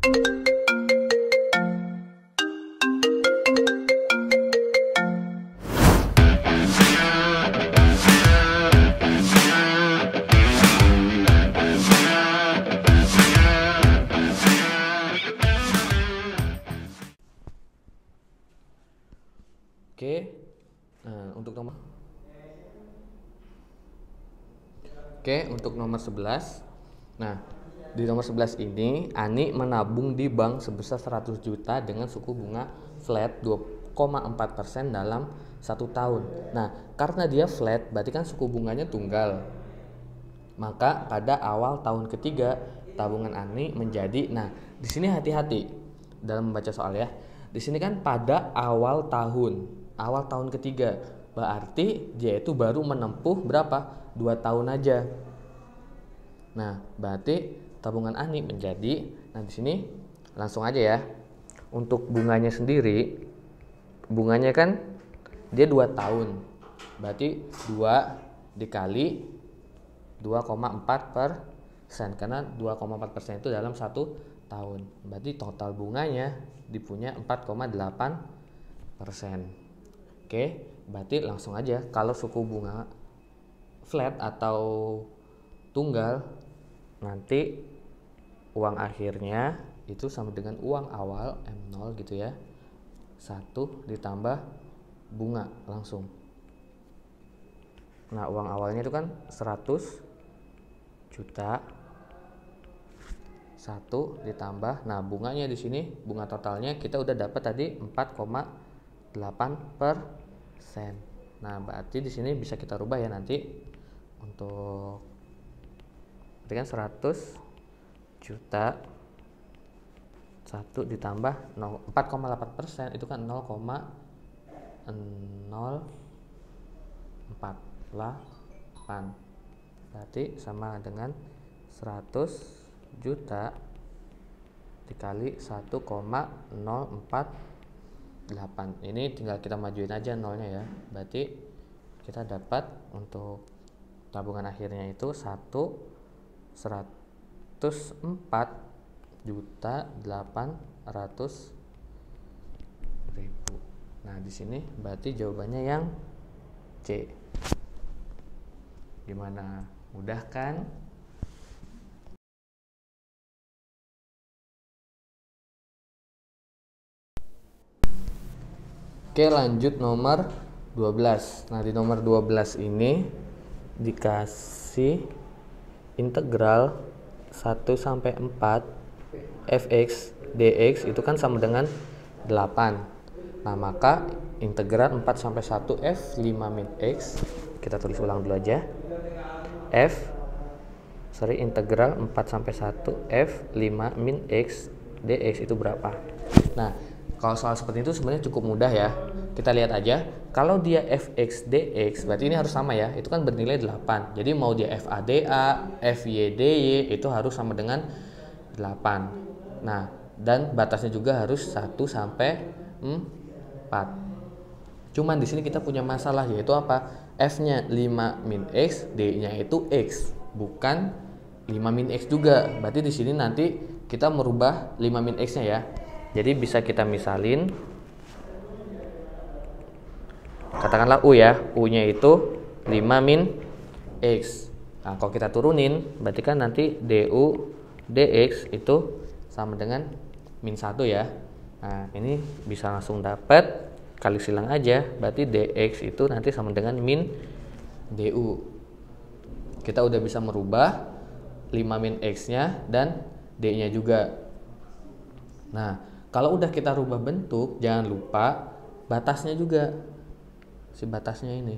Oke, nah untuk nomor 11. Nah, di nomor 11 ini Ani menabung di bank sebesar 100 juta dengan suku bunga flat 2,4% dalam 1 tahun. Nah, karena dia flat berarti kan suku bunganya tunggal. Maka pada awal tahun ketiga tabungan Ani menjadi, nah di sini hati-hati dalam membaca soal ya. Di sini kan pada awal tahun ketiga, berarti dia itu baru menempuh berapa? 2 tahun aja. Nah, berarti tabungan Ani menjadi, nah di sini langsung aja ya. Untuk bunganya sendiri, bunganya kan dia 2 tahun. Berarti 2 dikali 2,4%, karena 2,4% itu dalam 1 tahun. Berarti total bunganya dipunya 4,8%. Oke, berarti langsung aja kalau suku bunga flat atau tunggal, nanti uang akhirnya itu sama dengan uang awal M0 gitu ya. 1 ditambah bunga langsung. Nah, uang awalnya itu kan 100 juta. 1 ditambah, nah bunganya di sini, bunga totalnya kita udah dapat tadi 4,8%. Nah, berarti di sini bisa kita rubah ya nanti untuk, berarti kan 100 juta 1 ditambah 4,8% itu kan 0,048. Berarti sama dengan 100 juta dikali 1,048. Ini tinggal kita majuin aja nolnya ya. Berarti kita dapat untuk tabungan akhirnya itu 104.800.000. Nah, di sini berarti jawabannya yang C. Gimana? Mudah kan? Oke, lanjut nomor 12. Nah, di nomor 12 ini dikasih integral 1 sampai 4 fx dx itu kan sama dengan 8. Nah, maka integral 4 sampai 1 f 5 min x, kita tulis ulang dulu aja. Integral 4 sampai 1 f 5 min x dx itu berapa? Nah, kalau soal seperti itu sebenarnya cukup mudah ya. Kita lihat aja, kalau dia fx dx berarti ini harus sama ya, itu kan bernilai 8. Jadi mau dia fada, fydy itu harus sama dengan 8. Nah, dan batasnya juga harus 1 sampai 4. Cuman di sini kita punya masalah, yaitu apa? F-nya 5 min x, D-nya itu x, bukan 5 min x juga. Berarti di sini nanti kita merubah 5 min x-nya ya. Jadi bisa kita misalin, katakanlah U ya, U-nya itu 5 min x. Nah, kalau kita turunin, berarti kan nanti du dx itu sama dengan min 1 ya. Nah, ini bisa langsung dapat, kali silang aja, berarti dx itu nanti sama dengan min du. Kita udah bisa merubah 5 min x-nya dan d-nya juga. Nah, kalau udah kita rubah bentuk, jangan lupa batasnya juga. Si batasnya ini.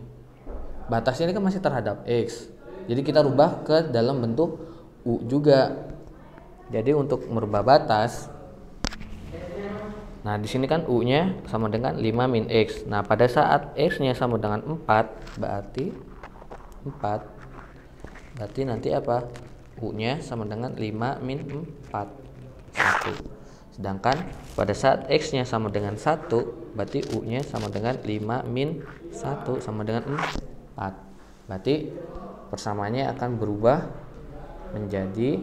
Batasnya ini kan masih terhadap x. Jadi kita rubah ke dalam bentuk u juga. Jadi untuk merubah batas, nah di sini kan u-nya sama dengan 5 min x. Nah, pada saat x-nya sama dengan 4, berarti nanti apa? U-nya sama dengan 5 min 4. 1. Sedangkan pada saat x-nya sama dengan 1, berarti u-nya sama dengan 5 min 1 sama dengan 4. Berarti persamaannya akan berubah menjadi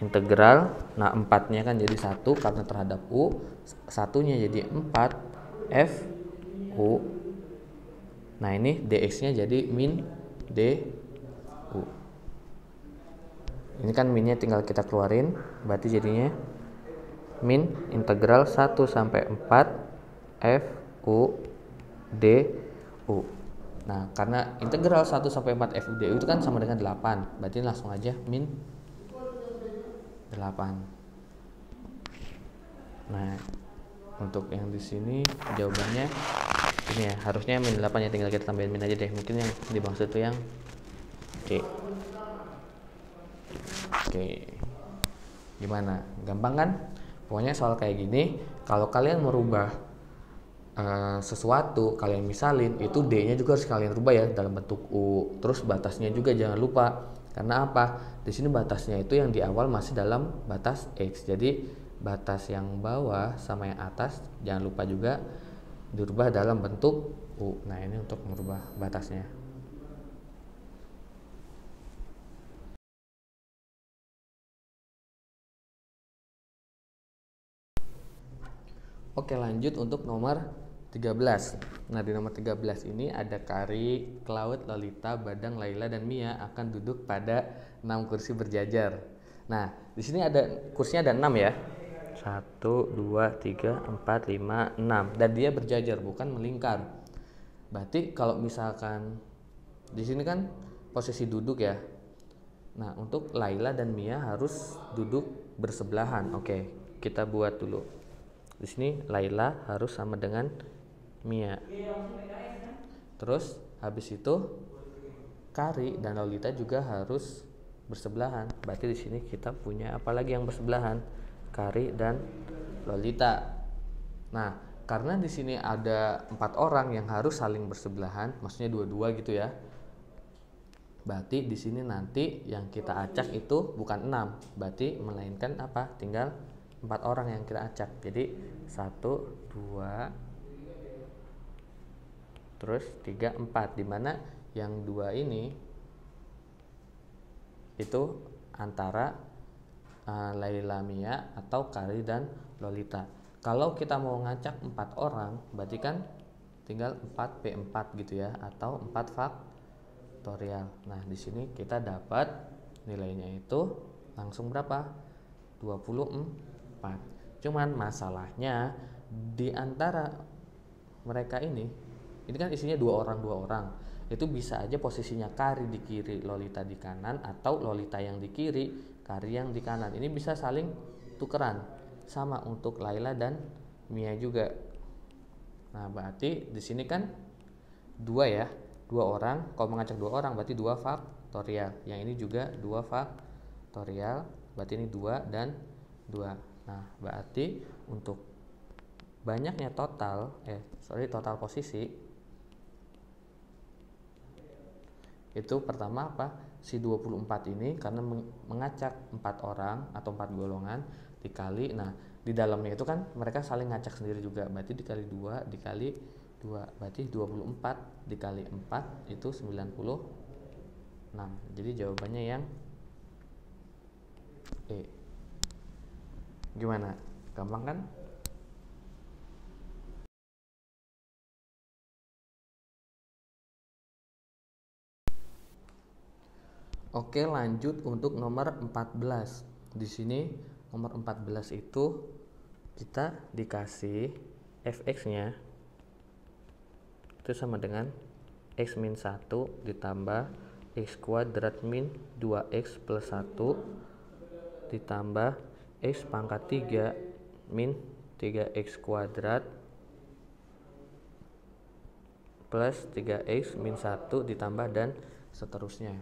integral, nah 4-nya kan jadi 1 karena terhadap U, satunya jadi 4 F U. Nah ini dx nya jadi min du. Ini kan minnya tinggal kita keluarin, berarti jadinya min integral 1 sampai 4 F U du. Nah karena integral 1 sampai 4 F U du itu kan sama dengan 8, berarti langsung aja min 8. Nah, untuk yang di sini jawabannya ini ya, harusnya min 8 ya, tinggal kita tambahin min aja deh. Mungkin yang dimaksud itu yang C. Oke. Gimana? Gampang kan? Pokoknya soal kayak gini, kalau kalian merubah sesuatu, kalian misalin, itu D-nya juga harus kalian rubah ya dalam bentuk U. Terus batasnya juga jangan lupa. Karena apa? Di sini batasnya itu yang di awal masih dalam batas X. Jadi batas yang bawah sama yang atas jangan lupa juga dirubah dalam bentuk U. Nah, ini untuk merubah batasnya. Oke, lanjut untuk nomor 13. Nah, di nomor 13 ini ada Kari, Claude, Lolita, Badang, Laila, dan Mia akan duduk pada 6 kursi berjajar. Nah, di sini ada kursinya ada 6 ya. 1, 2, 3, 4, 5, 6. Dan dia berjajar, bukan melingkar. Berarti kalau misalkan di sini kan posisi duduk ya. Nah, untuk Laila dan Mia harus duduk bersebelahan. Oke, kita buat dulu. Di sini Laila harus sama dengan Mia. Terus habis itu Kari dan Lolita juga harus bersebelahan. Berarti di sini kita punya apa lagi yang bersebelahan? Kari dan Lolita. Nah, karena di sini ada 4 orang yang harus saling bersebelahan, maksudnya dua-dua gitu ya. Berarti di sini nanti yang kita acak itu bukan 6, berarti melainkan apa? Tinggal 4 orang yang kita acak. Jadi 1, 2, terus 3, 4, dimana yang 2 ini itu antara Laila, Mia atau Kari dan Lolita. Kalau kita mau ngacak 4 orang, berarti kan tinggal 4p4 gitu ya, atau 4 faktorial. Nah, di sini kita dapat nilainya itu langsung berapa? 24. Cuman masalahnya di antara mereka ini kan isinya 2 orang. Itu bisa aja posisinya Kari di kiri, Lolita di kanan, atau Lolita yang di kiri, Kari yang di kanan. Ini bisa saling tukeran. Sama untuk Laila dan Mia juga. Nah, berarti di sini kan 2 ya, 2 orang. Kalau mengacak 2 orang berarti 2 faktorial. Yang ini juga 2 faktorial. Berarti ini 2 dan 2. Nah, berarti untuk banyaknya total posisi itu pertama apa? Si 24 ini karena mengacak 4 orang atau 4 golongan dikali, nah di dalamnya itu kan mereka saling ngacak sendiri juga, berarti dikali 2 dikali 2, berarti 24 dikali 4 itu 96. Jadi jawabannya yang E. Gimana? Gampang kan? Oke, lanjut untuk nomor 14. Di sini nomor 14 itu kita dikasih fx-nya itu sama dengan x min 1 ditambah x kuadrat min 2x plus 1 ditambah x pangkat 3 min 3x kuadrat plus 3x min 1 ditambah dan seterusnya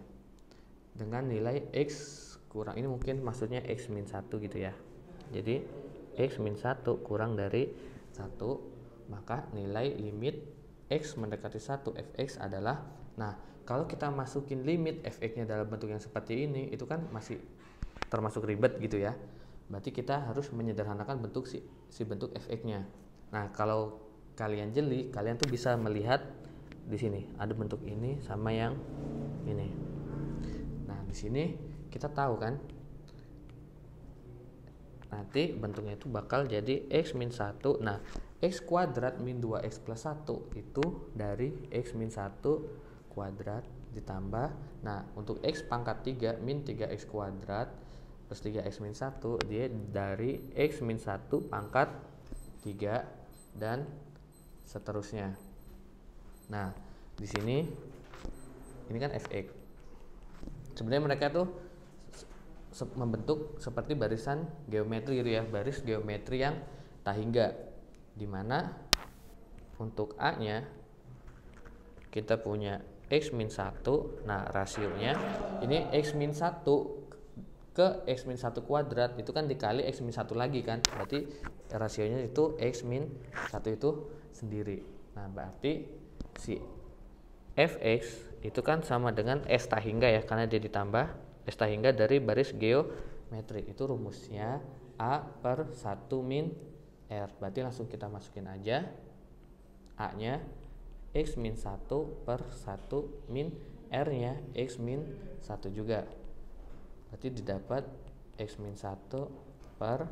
dengan nilai x kurang, ini mungkin maksudnya x min 1 gitu ya. Jadi x min 1 kurang dari 1, maka nilai limit x mendekati 1 fx adalah, nah kalau kita masukin limit fx nya dalam bentuk yang seperti ini itu kan masih termasuk ribet gitu ya. Berarti kita harus menyederhanakan bentuk si bentuk fx nya. Nah, kalau kalian jeli, kalian tuh bisa melihat di sini ada bentuk ini sama yang ini. Nah, di sini kita tahu kan nanti bentuknya itu bakal jadi X min 1. Nah, X kuadrat min 2X plus 1 itu dari X min 1 kuadrat ditambah. Nah, untuk X pangkat 3 min 3X kuadrat plus 3X min 1 dia dari X min 1 pangkat 3 dan seterusnya. Nah, di sini ini kan fx. Sebenarnya mereka tuh membentuk seperti barisan geometri gitu ya, baris geometri yang tak hingga, dimana untuk A nya kita punya X min 1. Nah, rasionya ini X min 1 ke X min 1 kuadrat itu kan dikali X min 1 lagi kan, berarti rasionya itu X min 1 itu sendiri. Nah, berarti si fx itu kan sama dengan S tak hingga ya, karena dia ditambah S tak hingga dari baris geometri. Itu rumusnya A per 1 min R. Berarti langsung kita masukin aja A nya X min 1 per 1 min R nya X min 1 juga. Berarti didapat X min 1 per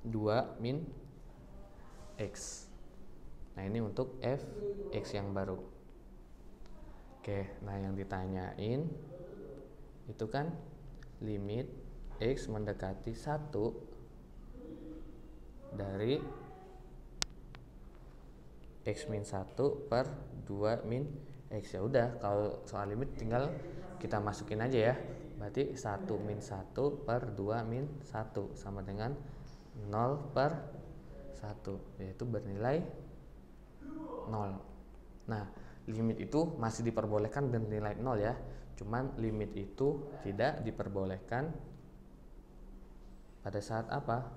2 min X. Nah, ini untuk fx yang baru. Oke, nah yang ditanyain itu kan limit X mendekati 1 dari X min 1 per 2 min X. Ya udah, kalau soal limit tinggal kita masukin aja ya. Berarti 1 min 1 per 2 min 1 sama dengan 0 per 1, yaitu bernilai 0. Nah, limit itu masih diperbolehkan bernilai 0 ya. Cuman limit itu tidak diperbolehkan pada saat apa?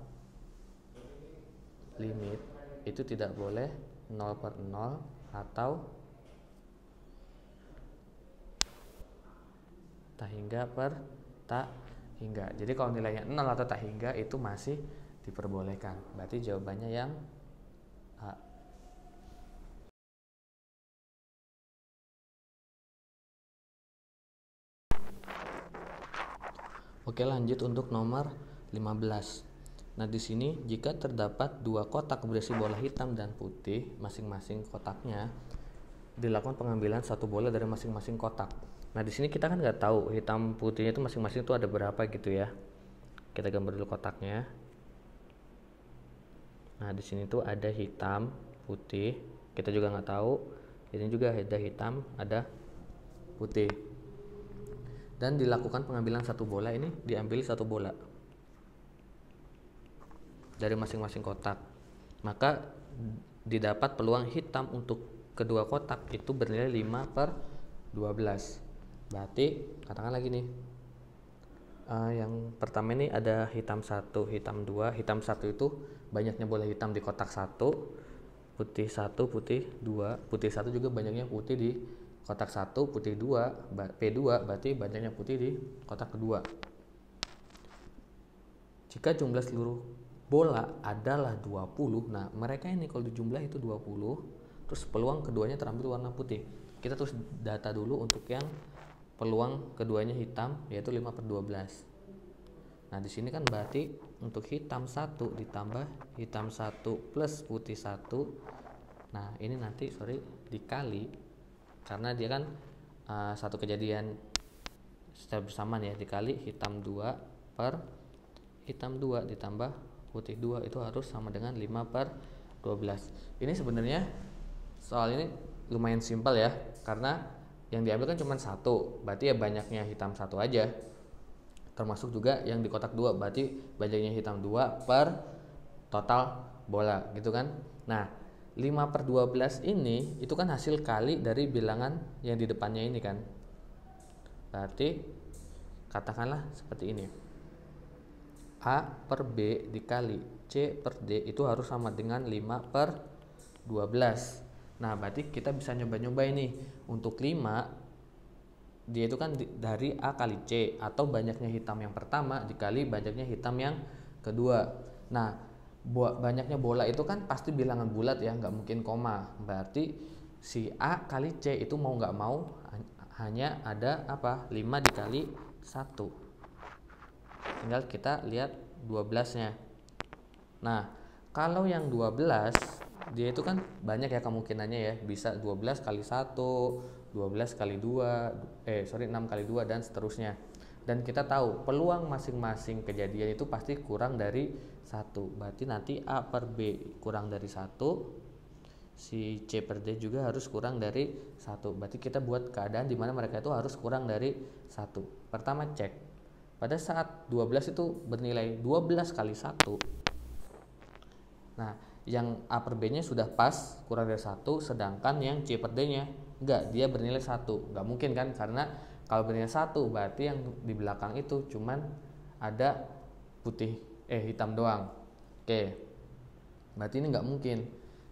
Limit itu tidak boleh 0 per 0 atau tak hingga per tak hingga. Jadi kalau nilainya 0 atau tak hingga itu masih diperbolehkan. Berarti jawabannya yang A. Oke, lanjut untuk nomor 15. Nah, di sini jika terdapat dua kotak berisi bola hitam dan putih, masing-masing kotaknya dilakukan pengambilan satu bola dari masing-masing kotak. Nah, di sini kita kan nggak tahu hitam putihnya itu masing-masing itu ada berapa gitu ya. Kita gambar dulu kotaknya. Nah, di sini tuh ada hitam, putih. Kita juga nggak tahu. Ini juga ada hitam, ada putih. Dan dilakukan pengambilan satu bola, ini diambil satu bola dari masing-masing kotak. Maka didapat peluang hitam untuk kedua kotak itu bernilai 5 per 12. Berarti katakan lagi nih, yang pertama ini ada hitam 1, hitam 2. Hitam 1 itu banyaknya bola hitam di kotak 1, putih 1, putih 2. Putih 1 juga banyaknya putih di kotak 1, putih 2, P2 berarti banyaknya putih di kotak kedua. Jika jumlah seluruh bola adalah 20, nah mereka ini kalau dijumlah itu 20, terus peluang keduanya terambil warna putih. Kita terus data dulu untuk yang peluang keduanya hitam, yaitu 5 per 12. Nah, di sini kan berarti untuk hitam 1 ditambah hitam 1 plus putih 1. Nah, ini nanti dikali, karena dia kan satu kejadian secara bersamaan ya, dikali hitam 2 per hitam 2 ditambah putih 2 itu harus sama dengan 5 per 12. Ini sebenarnya soal ini lumayan simpel ya, karena yang diambil kan cuma 1, berarti ya banyaknya hitam 1 aja. Termasuk juga yang di kotak 2, berarti banyaknya hitam 2 per total bola gitu kan. Nah, 5 per 12 ini itu kan hasil kali dari bilangan yang di depannya ini kan. Berarti katakanlah seperti ini. A per B dikali C per D itu harus sama dengan 5 per 12. Nah, berarti kita bisa nyoba-nyoba ini. Untuk 5, dia itu kan dari A kali C, atau banyaknya hitam yang pertama dikali banyaknya hitam yang kedua. Nah, banyaknya bola itu kan pasti bilangan bulat ya, nggak mungkin koma. Berarti si A kali C itu mau nggak mau hanya ada apa? 5 dikali 1. tinggal kita lihat 12-nya. Nah, kalau yang 12 dia itu kan banyak ya kemungkinannya ya, bisa 12 kali 1, 12 kali 2, 6 kali 2 dan seterusnya. Dan kita tahu peluang masing-masing kejadian itu pasti kurang dari 1. Berarti nanti A per B kurang dari 1, si C per D juga harus kurang dari 1. Berarti kita buat keadaan di mana mereka itu harus kurang dari 1. Pertama cek. Pada saat 12 itu bernilai 12 kali 1. Nah, yang A per B nya sudah pas kurang dari 1, sedangkan yang C per D nya enggak, dia bernilai 1. Enggak mungkin kan, karena kalau bernilai 1 berarti yang di belakang itu cuman ada hitam doang. Oke. Berarti ini enggak mungkin.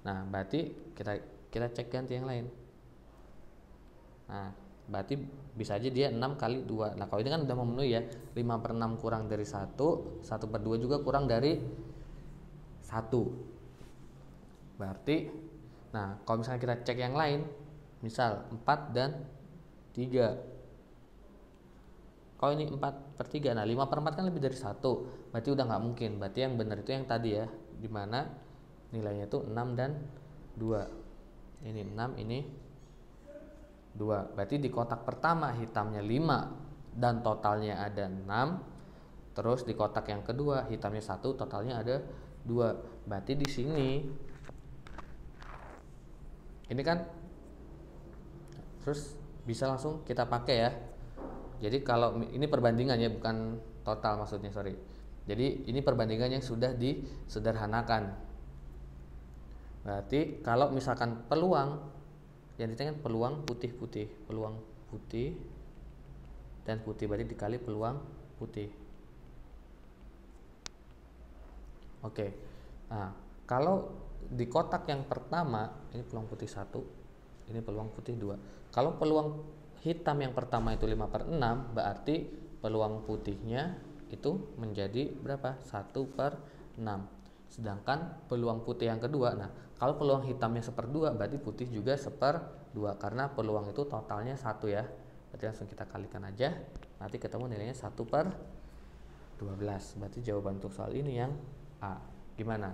Nah, berarti kita cek ganti yang lain. Nah, berarti bisa aja dia 6 kali 2. Nah, kalau ini kan udah memenuhi ya. 5 per 6 kurang dari 1, 1 per 2 juga kurang dari 1. Berarti, nah kalau misalnya kita cek yang lain, misal 4 dan 3. Kalau ini 4 per 3, nah 5 per 4 kan lebih dari 1. Berarti udah nggak mungkin. Berarti yang benar itu yang tadi ya, dimana nilainya itu 6 dan 2. Ini 6, ini 2. Berarti di kotak pertama hitamnya 5 dan totalnya ada 6. Terus di kotak yang kedua hitamnya 1, totalnya ada 2. Berarti di sini ini kan terus bisa langsung kita pakai ya. Jadi kalau ini perbandingan ya, bukan total maksudnya, sorry. Jadi ini perbandingan yang sudah disederhanakan. Berarti kalau misalkan peluang yang ditanya peluang putih-putih, peluang putih dan putih, berarti dikali peluang putih. Oke. Nah, kalau di kotak yang pertama ini peluang putih 1, ini peluang putih 2. Kalau peluang hitam yang pertama itu 5 per 6, berarti peluang putihnya itu menjadi berapa? 1 per 6. Sedangkan peluang putih yang kedua, nah kalau peluang hitamnya 1/2, berarti putih juga 1/2, karena peluang itu totalnya 1 ya. Berarti langsung kita kalikan aja, nanti ketemu nilainya 1 per 12. Berarti jawaban untuk soal ini yang A. Gimana?